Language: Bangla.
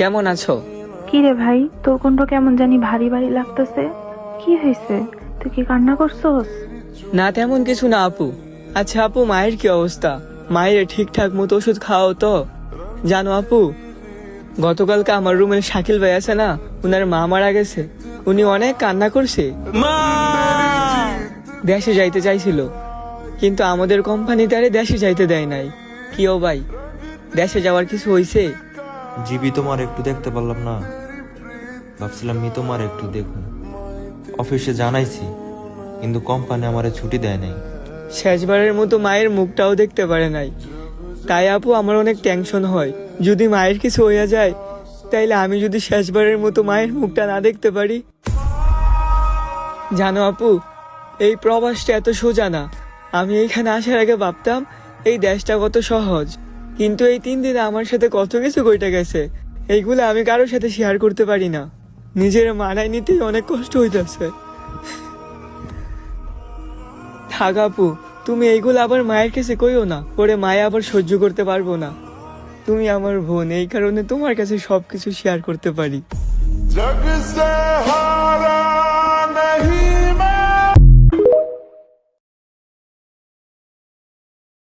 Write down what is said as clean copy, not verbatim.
কেমন আছো? কি রে ভাই, তোর কোনটা কেমন জানি ভারী ভারী লাগতেছে। কি হয়েছে? তুই কি কান্না করছস? না তেমন কিছু না আপু। আচ্ছা আপু, মায়ের কি অবস্থা? মায়ের ঠিকঠাক মতো ওষুধ খাওয়াও তো? জানো আপু, গতকালকে আমার রুমের শাকিল ভাই আছে না, উনার মা মারা গেছে। উনি অনেক কান্না করছে। দেশে যাইতে চাইছিল, কিন্তু আমাদের কোম্পানি তারে দেশে যাইতে দেয় নাই। কি ও ভাই, দেশে যাওয়ার কিছু হইছে? জিবি তোমার একটু দেখতে পারলাম না, ভাবছিলাম মি তোমার একটু দেখুন। অফিসে জানাইছি, কিন্তু কোম্পানি আমারে ছুটি দেয় নাই। শেষবারের মতো মায়ের মুখটাও দেখতে পারে নাই। তাই আপু আমার অনেক টেনশন হয়, যদি মায়ের কিছু হইয়া যায়, তাইলে আমি যদি শেষবারের মতো মায়ের মুখটা না দেখতে পারি। জানো আপু, এই প্রবাসটা এত সোজা না। আমি এইখানে আসার আগে ভাবতাম এই দেশটা কত সহজ, কিন্তু এই 3 দিনে আমার সাথে কত কিছু ঘটে গেছে, এইগুলো আমি কারোর সাথে শেয়ার করতে পারি না। নিজের মানায় নিতেই অনেক কষ্ট হইতেছে। থাক আপু, তুমি এইগুলো আবার মায়ের কাছে কইও না, পরে মায়ে আবার সহ্য করতে পারবো না। তুমি আমার বোন, এই কারণে তোমার কাছে সবকিছু শেয়ার করতে পারি। जग से हारा नहीं